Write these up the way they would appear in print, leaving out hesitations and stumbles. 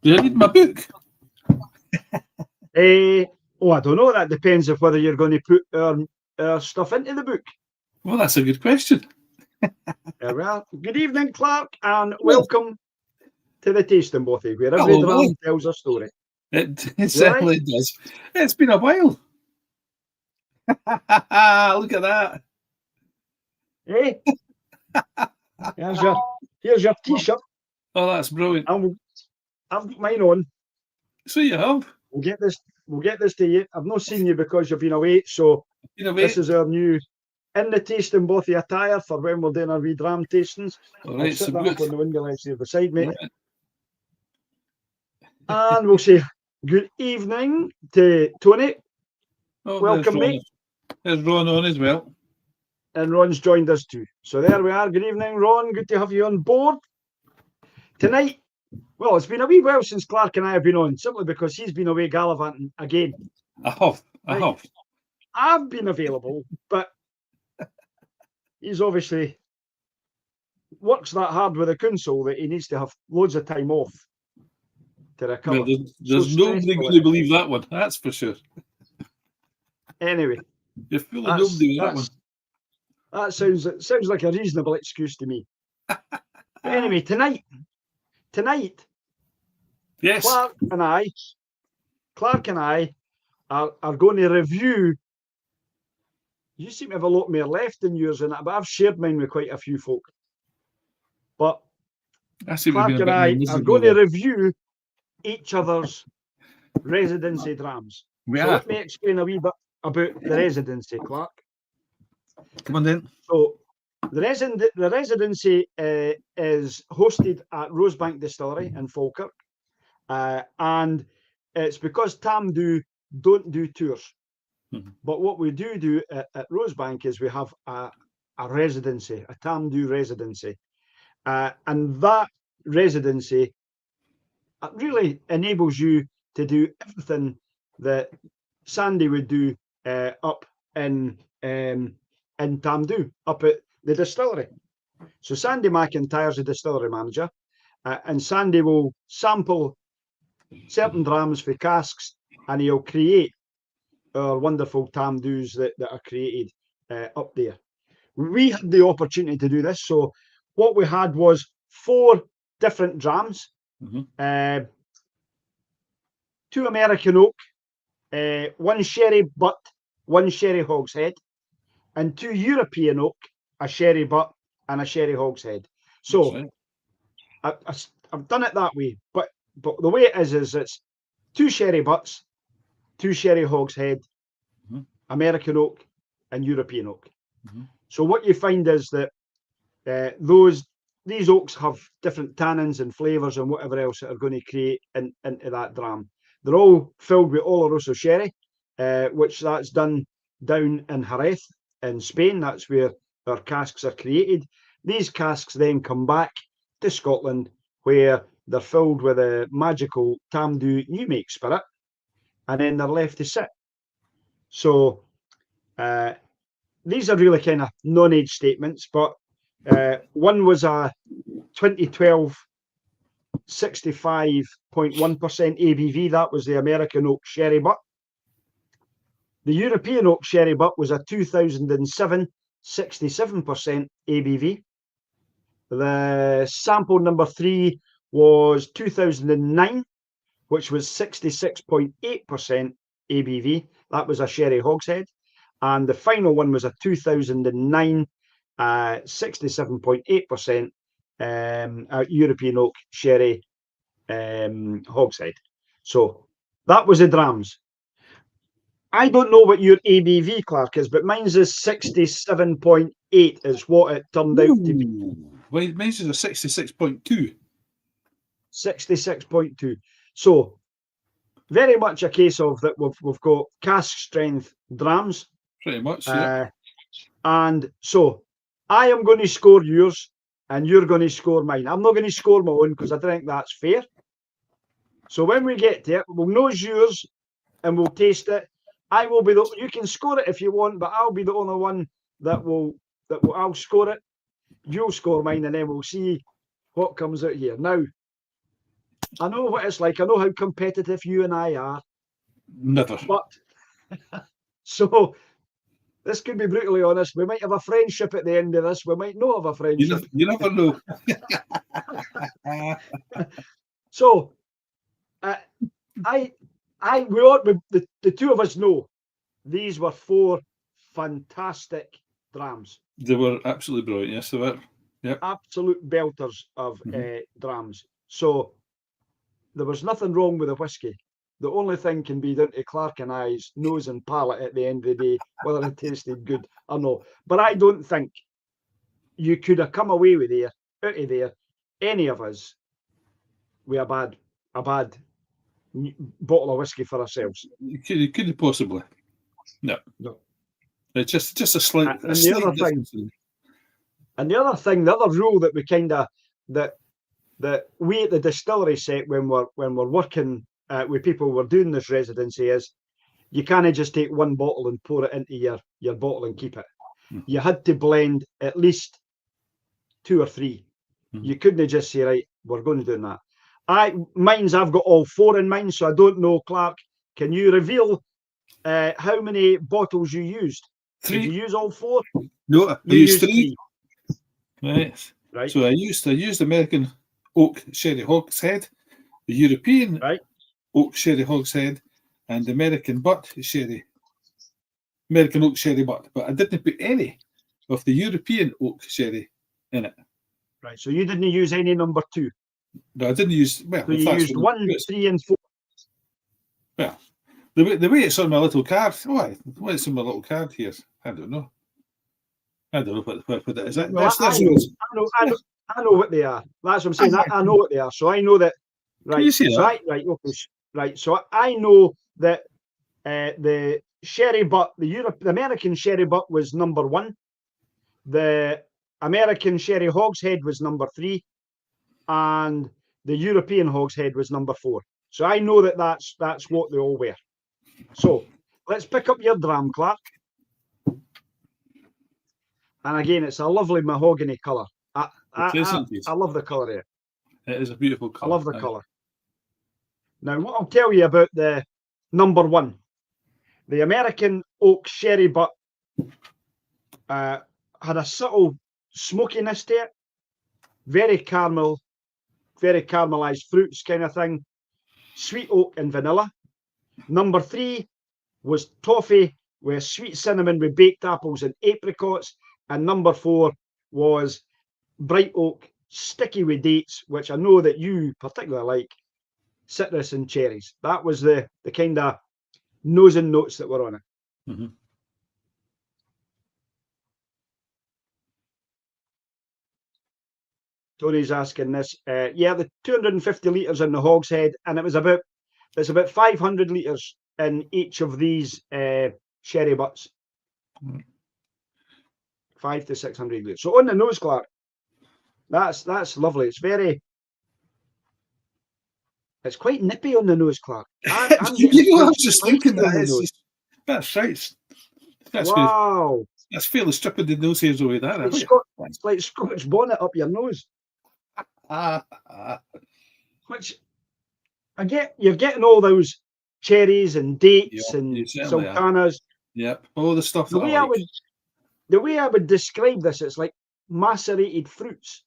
Do you read my book? I don't know. That depends of whether you're going to put our stuff into the book. Well, that's a good question. There we are. Good evening, Clark, and welcome to the tasting bothy, where every dram tells a story. It certainly does. It's been a while. Look at that. Hey, here's your t-shirt. Oh, that's brilliant. I've got mine on. So you have. We'll get this to you. I've not seen you because you've been away, so this is our new in the tasting bothy attire for when we're doing our wee dram tastings. All right, I'll sit so that up on the window ledge there beside me. Right. And we'll say good evening to Tony. Oh, welcome, mate. There's Ron on as well. And Ron's joined us too. So there we are. Good evening, Ron. Good to have you on board. Tonight, well, it's been a wee while since Clark and I have been on, simply because he's been away gallivanting again. I have. I've been available, but he's obviously works that hard with the console that he needs to have loads of time off to recover. Well, there's nobody going to believe that one, that's for sure. Anyway, you're full of nobody with that one. That sounds like a reasonable excuse to me. Anyway, tonight, yes, Clark and I are going to review. You seem to have a lot more left than yours in it, but I've shared mine with quite a few folk. But Clark and I are going to review each other's residency drams. So let me explain a wee bit about the residency, Clark. Come on then. So the residency is hosted at Rosebank Distillery in Falkirk, and it's because Tamdhu don't do tours. Mm-hmm. But what we do at Rosebank is we have a residency, a Tamdhu residency, and that residency really enables you to do everything that Sandy would do up in Tamdhu, up at the distillery. So Sandy McIntyre's the distillery manager, and Sandy will sample certain drams for casks, and he'll create our wonderful Tamdhus that are created up there. We had the opportunity to do this. So what we had was 4 different drams, 2 American oak, 1 sherry butt, 1 sherry hogshead, and 2 European oak, a sherry butt and a sherry hogshead. So I've done it that way, but the way it is it's 2 sherry butts, 2 sherry hogshead, American oak, and European oak. So what you find is that these oaks have different tannins and flavours and whatever else that are going to create into that dram. They're all filled with Oloroso sherry, which that's done down in Jerez in Spain. That's where our casks are created. These casks then come back to Scotland, where they're filled with a magical Tamdhu new make spirit, and then they're left to sit. So these are really kind of non-age statements, but one was a 2012 65.1% ABV. That was the American oak sherry butt. The European oak sherry butt was a 2007 67% ABV. The sample number 3 was 2009, which was 66.8% ABV. That was a sherry hogshead. And the final one was a 2009 67.8% European oak sherry hogshead. So that was the drams. I don't know what your ABV, Clark, is, but mine's is 67.8 is what it turned out to be. Well, mine's is a 66.2. 66.2. So very much a case of that we've got cask strength drams. Pretty much, yeah. And so I am going to score yours and you're going to score mine. I'm not going to score my own because I think that's fair. So when we get to it, we'll know yours and we'll taste it. I will be you can score it if you want, but I'll be the only one I'll score it. You'll score mine, and then we'll see what comes out here. Now, I know what it's like. I know how competitive you and I are. Never. But so this could be brutally honest. We might have a friendship at the end of this. We might not have a friendship. You never know. So the two of us know these were 4 fantastic drams. They were absolutely brilliant. Yes, they were. Yep. Absolute belters of drams. So there was nothing wrong with the whiskey. The only thing can be down to Clark and I's nose and palate at the end of the day, whether it tasted good or not. But I don't think you could have come away with out of there, any of us, with a bad bottle of whiskey for ourselves. You could possibly. No. It's just a slight. And the other thing, the other rule that we that we at the distillery set when we're working with people who are doing this residency is you can't just take one bottle and pour it into your bottle and keep it. You had to blend at least 2 or 3. You couldn't just say, right, we're going to do that. I've got all 4 in mine, so I don't know, Clark. Can you reveal how many bottles you used? 3. Did you use all 4? No, I used 3. Right. Right. So I used American oak sherry hogshead, the European oak sherry hogshead, and American oak sherry butt. But I didn't put any of the European oak sherry in it. Right. So you didn't use any number 2. No, I didn't use. Well, so you used 1, 3, and 4. Well, the way it's on my little card. What's on my little card here? I don't know. I don't know what it is. Well, I know what they are. That's what I'm saying. I know what they are. So I know that. Right. Can you see that? Right. So I know that the sherry butt, the American sherry butt was number 1. The American sherry hogshead was number 3, and the European hogshead was number 4. So I know that that's what they all were. So let's pick up your dram, Clark. And again, it's a lovely mahogany colour. I love the colour here. It is a beautiful colour. I love the colour. Now, what I'll tell you about the number 1, the American oak sherry butt had a subtle smokiness to it, very caramelized fruits kind of thing, sweet oak and vanilla. Number 3 was toffee with sweet cinnamon with baked apples and apricots. And number 4 was bright oak, sticky with dates, which I know that you particularly like, citrus and cherries. That was the kind of nose and notes that were on it. Tony's asking this. The 250 litres in the hogshead, and it's about 500 litres in each of these sherry butts. 500 to 600 litres. So on the nose, Clark, that's lovely. It's quite nippy on the nose, Clark. I was just thinking that. That's right. Wow. That's fairly stripping the nose hairs away. It's like Scotch bonnet up your nose. Which you're getting all those cherries and dates and sultanas. Yep, all the stuff. The way I would describe this, it's like macerated fruits.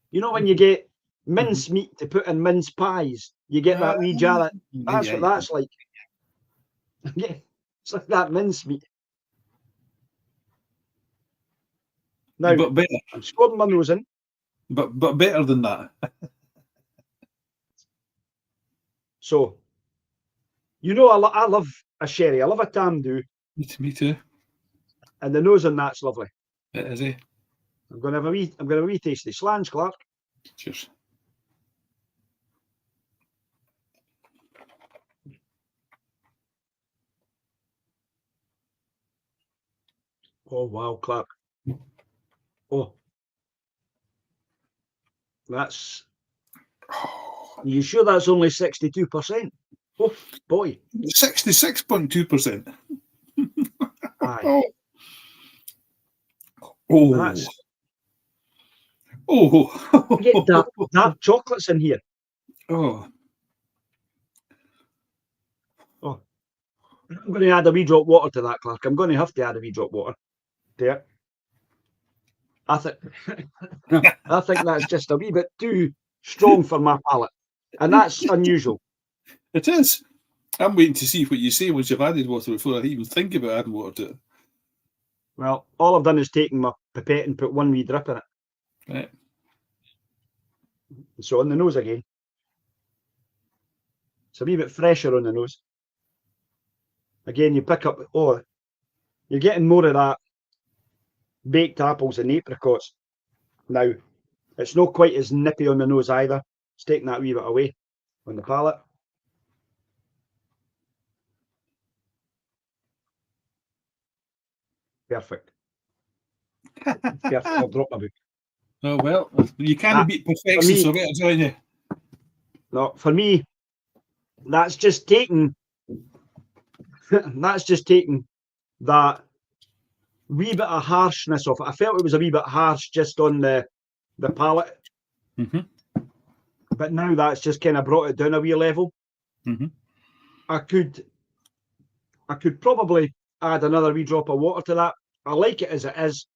You know when you get mince meat to put in mince pies, you get that wee jar. That's what that's like. Yeah, it's like that mince meat. Now, but better. I'm scoring my nose in. But better than that. So, I love a sherry. I love a Tamdhu. Me too. And the nose on that's lovely. It is, eh? I'm going to have a wee tasty. Slange, Clark. Cheers. Oh wow, Clark. Oh, that's. You sure that's only 62%? Oh boy, 66.2%. Aye. Oh, that's. oh, Get dark chocolates in here. Oh, Oh, I'm going to add a wee drop of water to that, Clark. I'm going to have to add a wee drop of water to it. I think that's just a wee bit too strong for my palate, and that's unusual. it is. I'm waiting to see what you say once you've added water before I even think about adding water to it. Well, all I've done is taken my pipette and put one wee drip in it. Right. So on the nose again. It's a wee bit fresher on the nose. Again, you pick up, oh, you're getting more of that baked apples and apricots. Now, it's not quite as nippy on the nose either. It's taking that wee bit away on the palate. Perfect. Perfect. I'll drop my book. Oh, well, you can't beat perfection, so I better join you. No, for me, that's just taking that wee bit of harshness off it. I felt it was a wee bit harsh just on the palate. Mm-hmm. But now that's just kind of brought it down a wee level. Mm-hmm. I could probably add another wee drop of water to that. I like it as it is.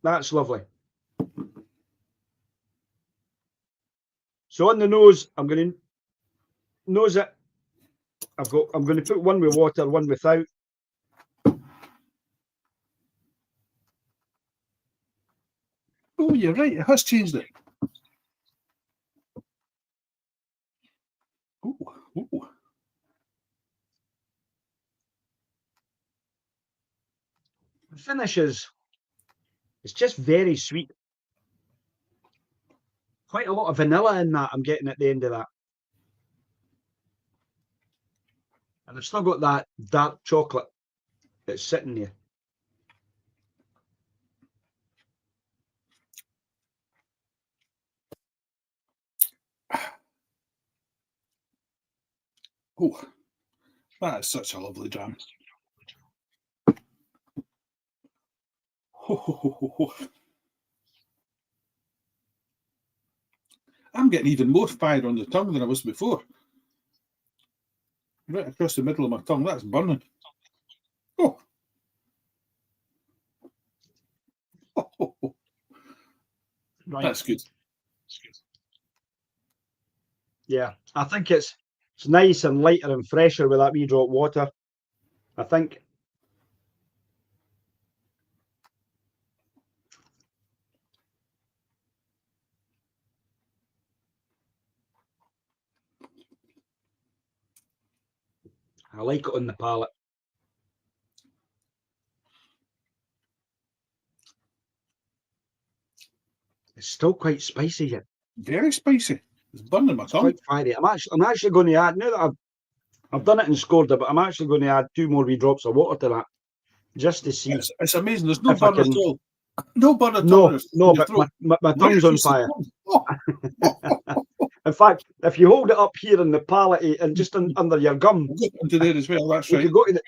That's lovely. So on the nose, I'm going to nose it. I'm going to put one with water, one without. Oh, you're right. It has changed it. Ooh. The finish is, it's just very sweet. Quite a lot of vanilla in that I'm getting at the end of that. And I've still got that dark chocolate that's sitting there. Oh, that is such a lovely dram. I'm getting even more fire on the tongue than I was before. Right across the middle of my tongue, that's burning. Oh. Right. That's good. Yeah, I think it's nice and lighter and fresher with that wee drop of water. I think I like it on the palate. It's still quite spicy yet. Very spicy. It's burning my tongue. Quite fiery. I'm actually going to add, now that I've done it and scored it, but I'm actually going to add 2 more wee drops of water to that, just to see. It's amazing. There's no burn at all. No burn at all. No, but throat. my tongue's on fire. In fact, if you hold it up here in the palate and just under your gum, into there as well. That's right. You could go to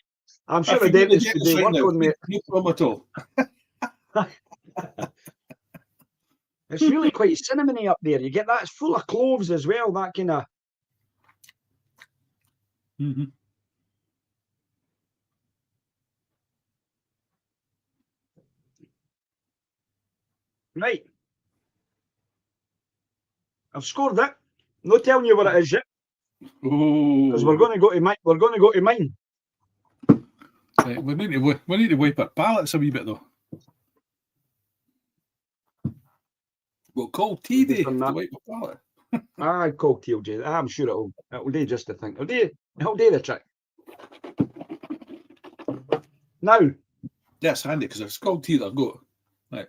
I'm sure the dentist could work on me. No problem at all. It's really quite cinnamony up there. You get that. It's full of cloves as well. That kind of. Mm-hmm. Right. I've scored it. Not telling you what it is yet. Because we're going to go to mine. We're going to go to mine. Right, we need to wipe our palates a wee bit though. Well, cold tea day to wipe the palate. I'd call tea, Jay. I'm sure it'll do just the thing. It'll do the trick. Now. That's handy because it's cold tea that I've got. Right.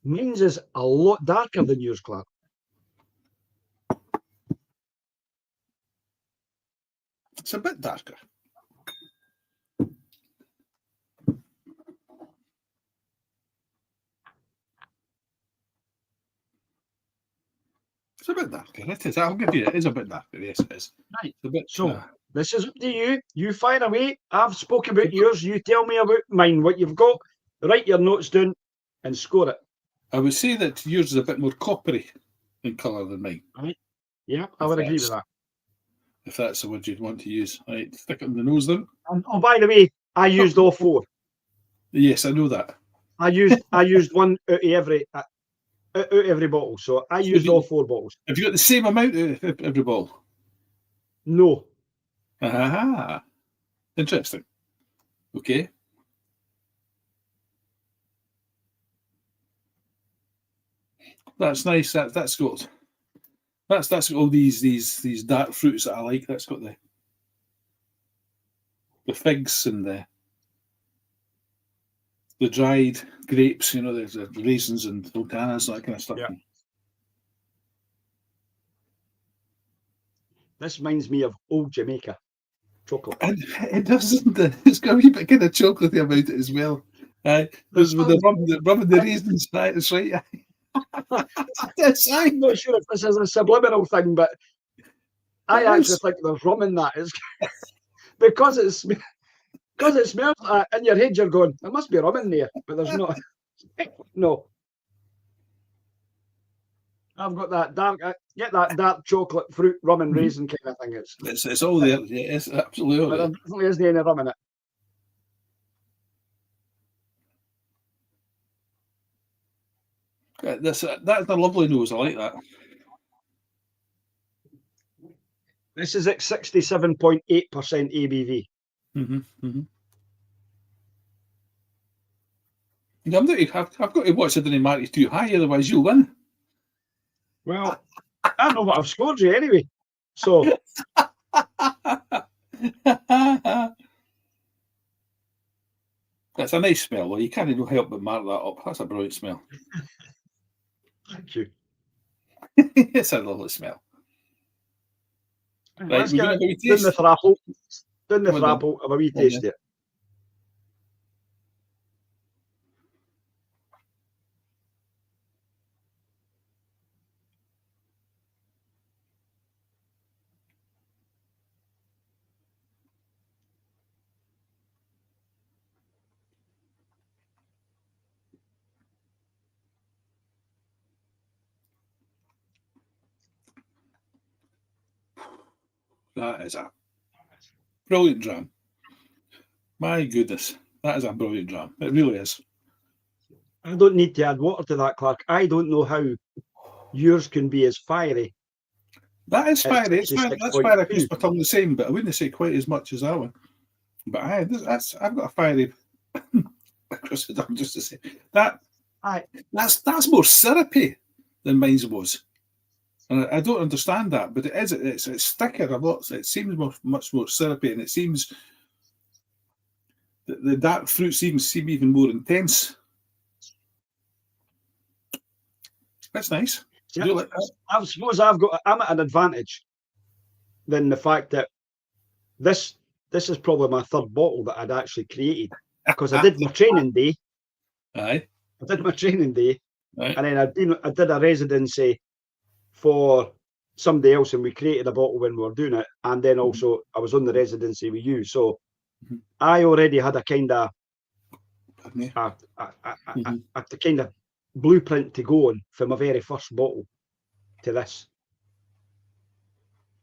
Mine's is a lot darker than yours, Clark. It's a bit darker. It's a bit darker. It is. I'll give you it. It is a bit darker. Yes, it is. Right. It's a bit, so this is up to you. You fire away. I've spoken about yours. You tell me about mine. What you've got. Write your notes down and score it. I would say that yours is a bit more coppery in colour than mine. Right. Yeah, I would agree with that. If that's the word you'd want to use. Right, stick it in the nose then. And, oh, by the way, I used all 4. Yes, I know that. I used one out of every bottle, so I used all 4 bottles. Have you got the same amount of every bottle? No. Aha. Interesting. Okay. That's nice. That's got all these dark fruits that I like. That's got the figs and the dried grapes. You know, there's the raisins and sultanas, that kind of stuff. Yeah. This reminds me of old Jamaica chocolate. And it doesn't. It's got a wee bit kind of chocolatey about it as well. There's with the rum and the raisins. Right, that's right. I'm not sure if this is a subliminal thing, but I actually think there's rum in that. It's because it smells like in your head. You're going, there must be rum in there, but there's not. No. I've got that dark. Get that dark chocolate fruit rum and raisin kind of thing. It's all there. Yeah, it's absolutely. But there definitely isn't any rum in it. That's a lovely nose. I like that. This is at 67.8% ABV. I've got to watch it and mark you too high, otherwise you'll win. Well, I don't know what I've scored you anyway. So that's a nice smell, though. You can't help but mark that up. That's a brilliant smell. Thank you. It's a lovely smell. Right, let's get it down the thrapple. Down the thrapple, have a wee taste it. That is a brilliant dram. My goodness, that is a brilliant dram. It really is. I don't need to add water to that, Clark. I don't know how yours can be as fiery. That is fiery. It's fiery. That's fiery. I keep my tongue the same, but I wouldn't say quite as much as that one. But I've got a fiery across the tongue, just to say that's more syrupy than mine was. And I don't understand that, but it is. It's thicker a lot. It seems much more syrupy, and it seems the dark fruit seem even more intense. That's nice. Yeah, like that? I suppose I'm at an advantage than the fact that this is probably my 3rd bottle that I'd actually created, because I did my training day. Aye. I did my training day, right. And then I did a residency for somebody else, and we created a bottle when we were doing it, and then also I was on the residency with you, so I already had a kind of a kind of blueprint to go on for my very first bottle to this.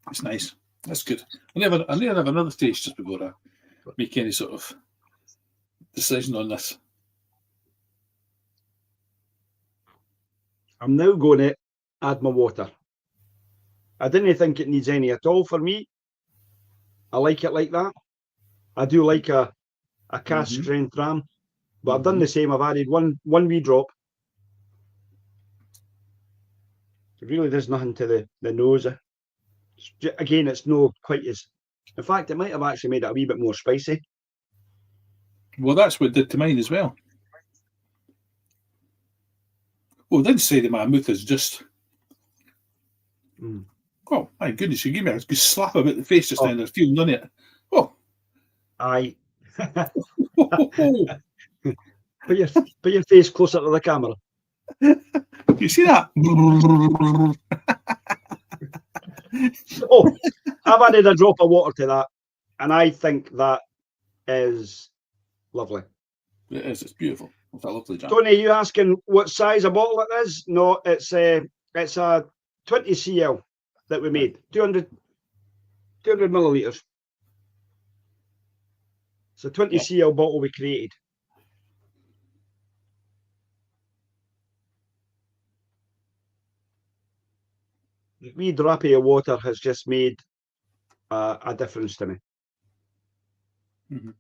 That's nice. That's good. I never have another taste just before I make any sort of decision on this. I'm now going to add my water. I didn't think it needs any at all for me. I like it like that. I do like a cask strength dram, but I've done the same. I've added one wee drop. It really does nothing to the nose. Again, it's no quite as. In fact, it might have actually made it a wee bit more spicy. Well, that's what it did to mine as well. Well, then say the mammoth is just. Oh my goodness! You give me a good slap about the face just now. There's feeling on it. Oh, aye. Put your face closer to the camera. You see that? Oh, I've added a drop of water to that, and I think that is lovely. It is. It's beautiful. It's a lovely jam. Tony, are you asking what size a bottle it is? No, it's a 20 cl that we made, 200 millilitres. It's a 20 cl bottle we created. The wee drappy of water has just made a difference to me. Mm-hmm.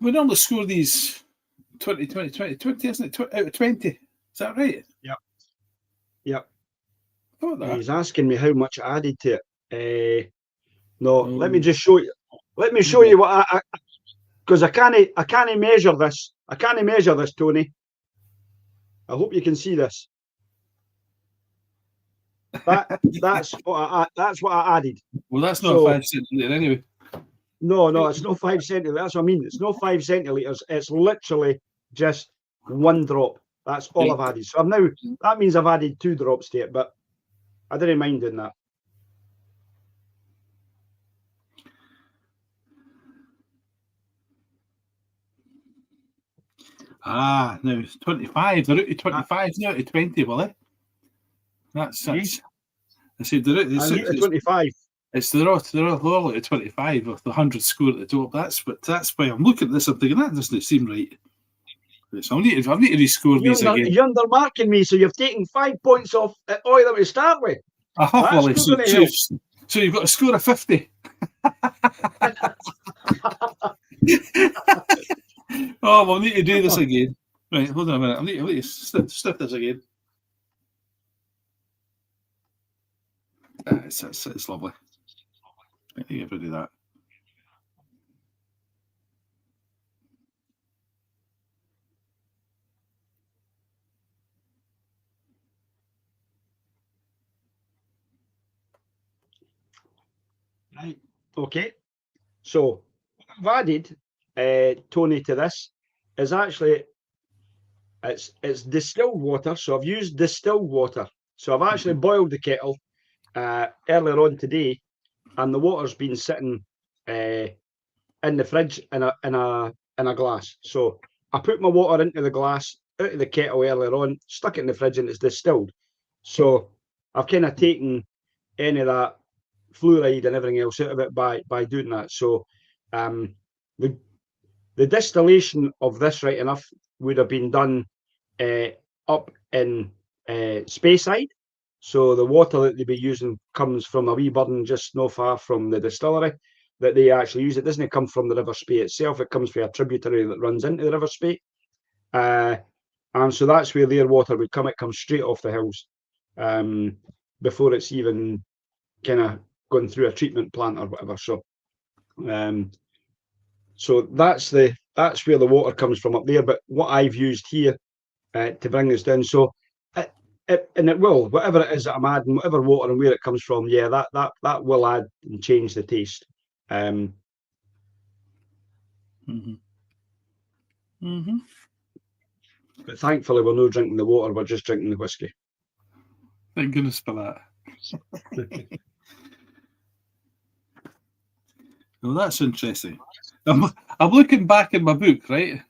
We normally score these 20, 20, 20, 20, isn't it? Out of 20. Is that right? Yep. Yep. That. He's asking me how much I added to it. No, let me just show you. Let me show you what because I can't measure this. I can't measure this, Tony. I hope you can see this. That's what I added. Well, that's not 5 centilitre anyway. No, it's not 5 centilitres. That's what I mean. It's not 5 centilitres. It's literally just one drop. That's all I've added. So that means I've added 2 drops to it, but I didn't mind doing that. Now it's 25. They're out to 25 now to 20, will they? That's I said they're out to 25. They're all at 25 with the 100 score at the top. That's why I'm looking at this. I'm thinking that doesn't seem right. So I need to rescore these again. You're undermarking me, so you've taken 5 points off at oil that we start with. I have, Wullie. So you've got a score of 50. Oh, we'll need to do this again. Right, hold on a minute. I need to stiff this again. It's lovely. I think I can do that. Right. Okay. So I've added Tony to this is actually it's distilled water. So I've used distilled water. So I've actually boiled the kettle earlier on today, and the water's been sitting in the fridge in a glass. So I put my water into the glass out of the kettle earlier on, stuck it in the fridge, and it's distilled. So I've kind of taken any of that fluoride and everything else out of it by doing that. So the distillation of this, right enough, would have been done up in Speyside. So the water that they'd be using comes from a wee burn just not far from the distillery that they actually use. It doesn't come from the River Spey itself. It comes from a tributary that runs into the River Spey. And so that's where their water would come. It comes straight off the hills before it's even kind of going through a treatment plant or whatever. So so that's where the water comes from up there. But what I've used here to bring this down, so it will, whatever it is that I'm adding, whatever water and where it comes from, yeah, that will add and change the taste. But thankfully, we're not drinking the water; we're just drinking the whiskey. Thank goodness for that. Well, that's interesting. I'm looking back in my book, right?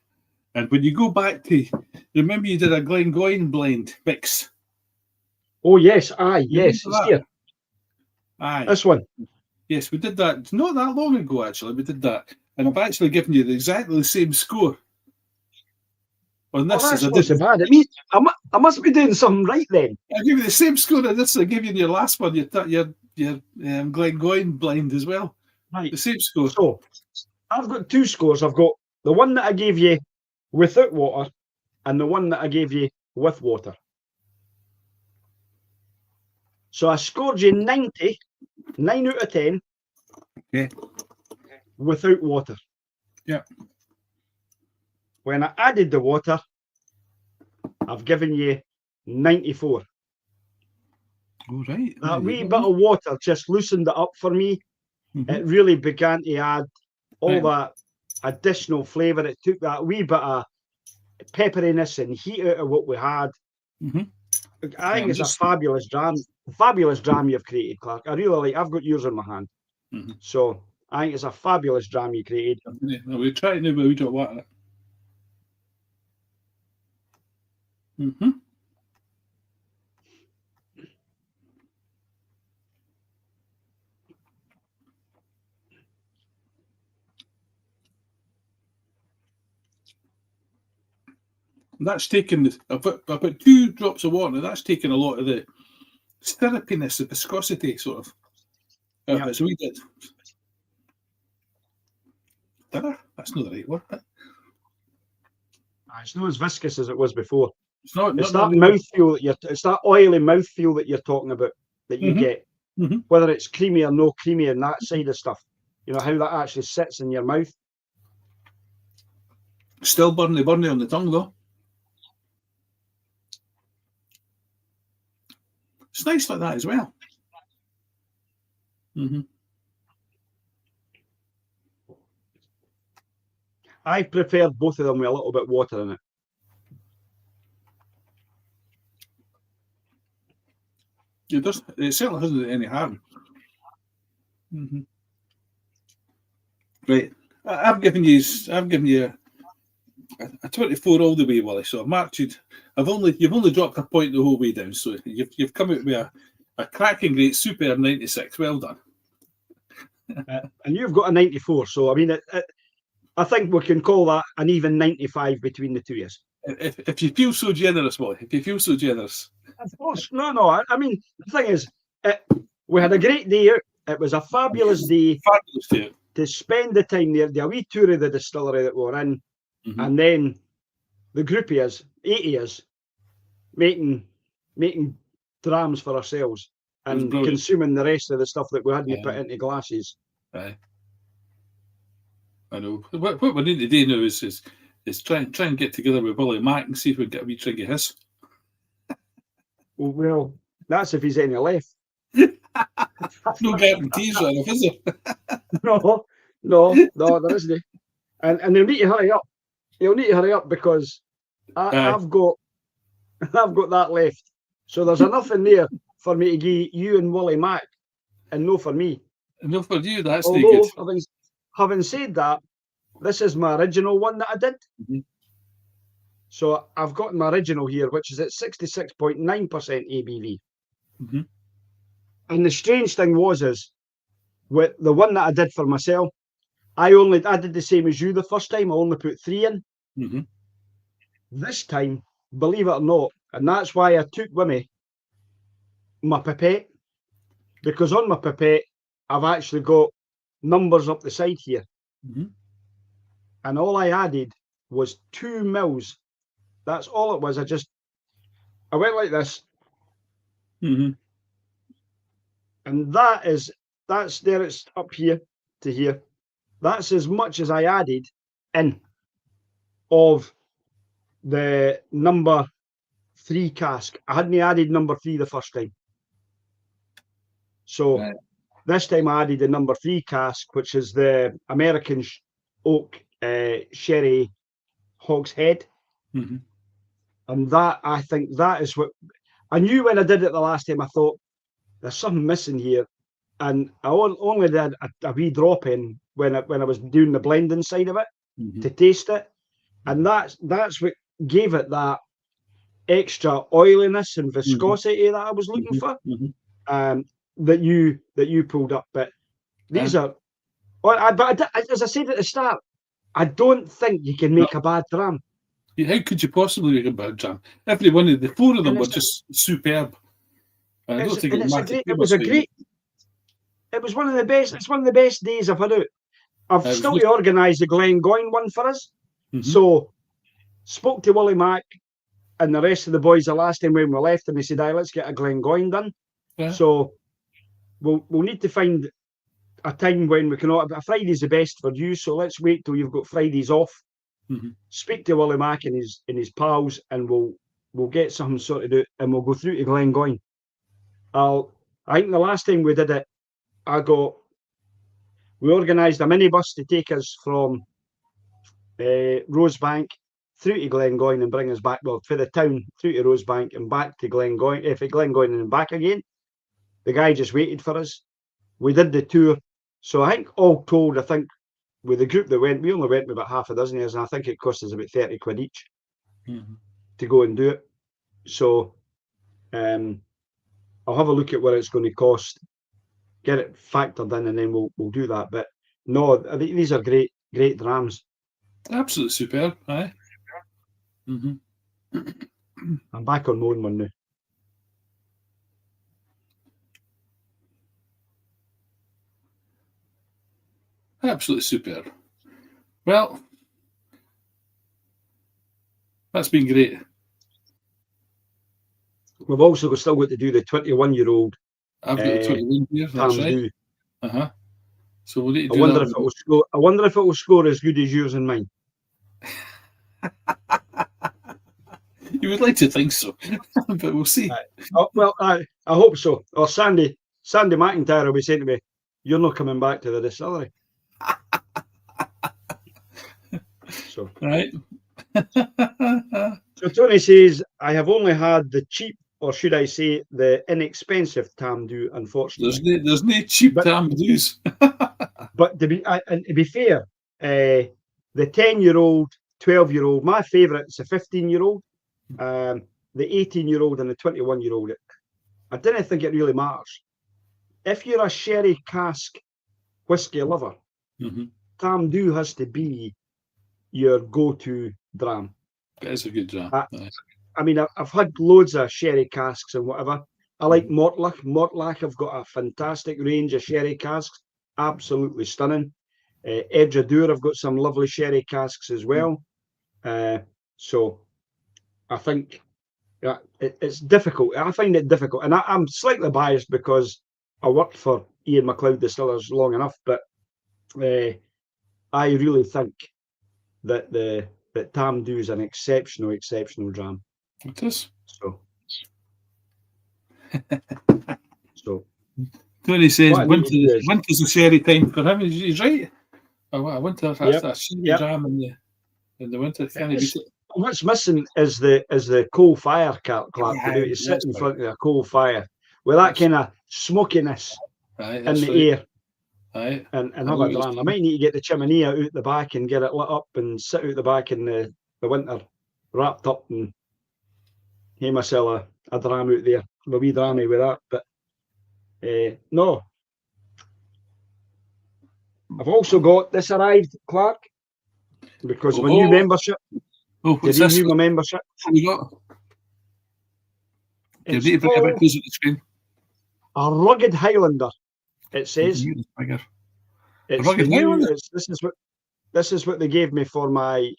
And when you go back to, remember you did a Glengoyne blend mix. Oh yes, yes, it's here. Aye, this one. Yes, we did that not that long ago. Actually, we did that, and I've actually given you exactly the same score on this. That's not so bad. I mean, I must be doing something right then. I give you the same score on this. I gave you in your last one. Your Glengoyne blend as well. Right, the same score. So I've got 2 scores. I've got the one that I gave you without water, and the one that I gave you with water. So I scored you 90, 9 out of 10. Okay. Without water. Yeah. When I added the water, I've given you 94. All right. That wee bit of water just loosened it up for me. It really began to add all that additional flavour. It took that wee bit of pepperiness and heat out of what we had. I think it's a fabulous dram you've created, Clark. I really like. I've got yours in my hand. So I think it's a fabulous dram you created. We're trying to, but we don't want it. That's taken about 2 drops of water. That's taken a lot of the syrupiness, the viscosity, sort of. As we did. That's not the right word. It's not as viscous as it was before. It's not. It's that mouthfeel that it's that oily mouthfeel that you're talking about that you get. Whether it's creamy or no creamy and that side of stuff. You know, how that actually sits in your mouth. Still burny on the tongue, though. It's nice like that as well. I prefer both of them with a little bit of water in it. It certainly hasn't any harm. Right, I've given you a 24 all the way, Wullie. So I've marked you. You've only dropped a point the whole way down. So you've come out with a cracking great superb 96. Well done. And you've got a 94. So I mean, I think we can call that an even 95 between the two of us. If you feel so generous, Wullie. If you feel so generous. Of course. No. I mean, the thing is, we had a great day out. It was a fabulous day. Fabulous day. To spend the time there, do a wee tour of the distillery that we're in, and then the group of us, 8 of us, making drams for ourselves and consuming the rest of the stuff that we hadn't put into glasses. Aye. I know. What we need to do now is try and get together with Wullie Mac and see if we can get a wee trig of his. Well, that's if he's any left. No guarantees, Ralph, is there? No, there isn't. And he'll need to hurry up. He'll need to hurry up because I've got that left. So there's enough in there for me to give you and Wullie Mac, and no for me. No for you. That's although, good. Having said that, this is my original one that I did. So I've got my original here, which is at 66.9% ABV. And the strange thing is with the one that I did for myself, I did the same as you the first time. I only put 3 in. This time, believe it or not, and that's why I took with me my pipette, because on my pipette I've actually got numbers up the side here, and all I added was 2 mils. That's all it was. I went like this. And that's there, it's up here to here. That's as much as I added in of the number 3 cask. I hadn't added number 3 the first time. So this time I added the number 3 cask, which is the American oak sherry hogshead. And that, I think that is what I knew when I did it the last time. I thought, there's something missing here, and I only did a wee drop in when I was doing the blending side of it to taste it, and that's what gave it that extra oiliness and viscosity that I was looking for. That you pulled up. But these are, as I said at the start, I don't think you can make a bad dram. How could you possibly make a bad dram? Every one of the 4 of them were just superb. I don't think it was one of the best. It's one of the best days I've had out. I've still to organise the Glengoyne one for us. So spoke to Wullie Mac and the rest of the boys the last time when we left, and they said, let's get a Glengoyne done. So we'll need to find a time when we can. Friday's the best for you, so let's wait till you've got Fridays off. Speak to Wullie Mac and his pals, and we'll get something sorted out, and we'll go through to Glengoyne. I think the last time we did it, we organised a minibus to take us from Rosebank through to Glengoyne and bring us back, for the town, through to Rosebank and back to Glengoyne, Glengoyne and back again. The guy just waited for us. We did the tour, So I think all told, I think with the group that went, we only went with about half a dozen years, and I think it cost us about 30 quid each to go and do it. So I'll have a look at what it's going to cost, get it factored in, and then we'll do that. But no, I think these are great drams. Absolutely superb, aye. I'm back on mowing one now. Absolutely superb. Well, that's been great. We've also still got to do the 21-year-old. I've got the 21 here, that's right. So we'll need to do I wonder if it will score as good as yours and mine. You would like to think so, but we'll see. Well, I hope so. Or Sandy McIntyre will be saying to me, "You're not coming back to the distillery." So right. So Tony says, "I have only had the cheap, or should I say, the inexpensive Tamdhu. Unfortunately, there's no cheap Tamdhus." But to be fair, the 10-year-old, 12-year-old, my favourite is a 15-year-old. The 18-year-old and the 21-year-old. I didn't think it really matters. If you're a sherry cask whiskey lover, Tamdhu has to be your go-to dram. It is a good dram. I mean, I've had loads of sherry casks and whatever. I like Mortlach. Mortlach have got a fantastic range of sherry casks. Absolutely stunning. Edgeadur have got some lovely sherry casks as well. So I think it's difficult. I find it difficult. And I'm slightly biased because I worked for Ian MacLeod Distillers long enough, but I really think that that Tamdhu is an exceptional dram. It is. So Tony says winter's a sherry time for him. He's right. Oh, winter, that's a sherry dram in the winter. Can't beat it. What's missing is the coal fire, Clark. You sit in front of a coal fire with that kind of smokiness in the air. And have a dram. I might need to get the chimney out the back and get it lit up and sit out the back in the winter, wrapped up, and have myself a dram out there. A wee drammy with that. But no. I've also got this arrived, Clark, because of a new membership. What's this? My membership. What have you got? It's called a Rugged Highlander. It says. This is what they gave me for my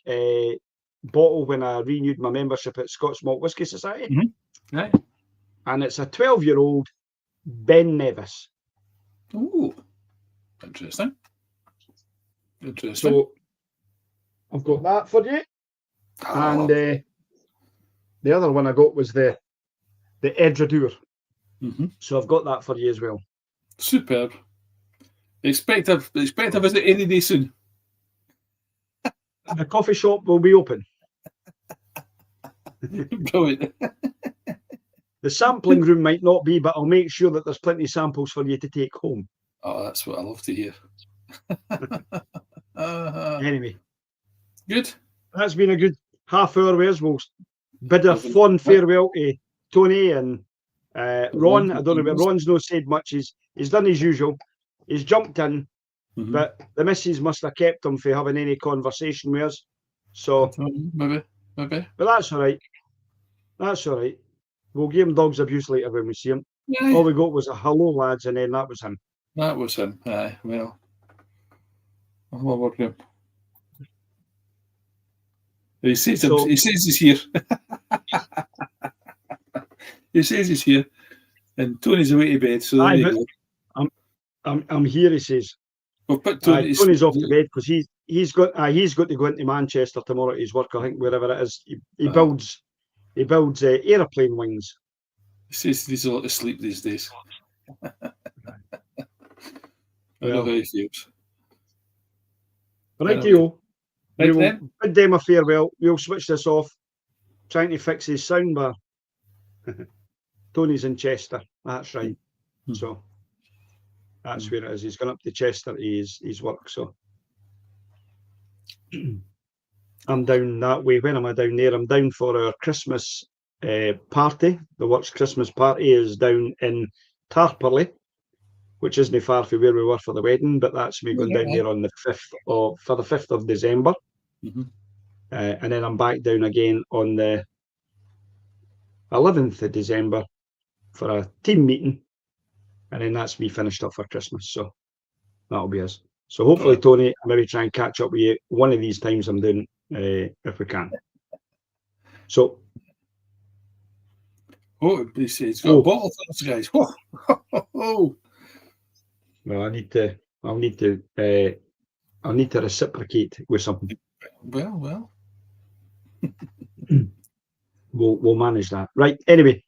bottle when I renewed my membership at Scots Malt Whisky Society. Right. And it's a 12-year-old Ben Nevis. Oh, interesting. So I've got that for you. And the other one I got was the Edgeadur. So I've got that for you as well. Superb. Expect a visit any day soon. The coffee shop will be open. Brilliant. The sampling room might not be, but I'll make sure that there's plenty of samples for you to take home. Oh, that's what I love to hear. Anyway. Good. That's been a good half hour with us. We'll bid a fond farewell to Tony and Ron. I don't know, but Ron's not said much. He's done his usual. He's jumped in, but the missus must have kept him from having any conversation with us. So maybe. But that's all right. That's all right. We'll give him dog's abuse later when we see him. Yeah. All we got was a hello, lads, and then that was him. That was him. Aye, well, I'll have a word with him. He says he's here. He says he's here, and Tony's away to bed. So there you go. I'm here. He says. We'll put Tony's off to bed because he's got to go into Manchester tomorrow to his work. I think wherever it is, he builds aeroplane wings. He says he's a lot of sleep these days. I know how he feels. Right, Theo. We'll bid them a farewell. We'll switch this off. Trying to fix his soundbar. Tony's in Chester. That's right. So That's where it is. He's gone up to Chester to his work. So I'm down that way. When am I down there? I'm down for our Christmas party. The works Christmas party is down in Tarporley, which isn't far from where we were for the wedding, but that's me going down there on the 5th of December. And then I'm back down again on the 11th of December for a team meeting. And then that's me finished up for Christmas. So that'll be us. So hopefully, Tony, I'll maybe try and catch up with you one of these times I'm doing, if we can. So. He's got a bottle for us, guys. Oh. Well, I'll need to reciprocate with something. Well. We'll manage that. Right. Anyway,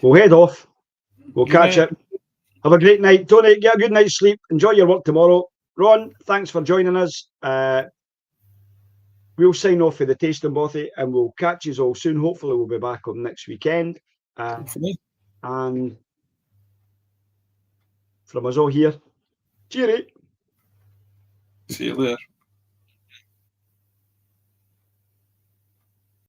we'll head off. We'll catch up. Have a great night, Tony. Get a good night's sleep. Enjoy your work tomorrow. Ron, thanks for joining us. We'll sign off for the tasting bothy, and we'll catch you all soon. Hopefully, we'll be back on next weekend. And from us all here, cheery. See you later.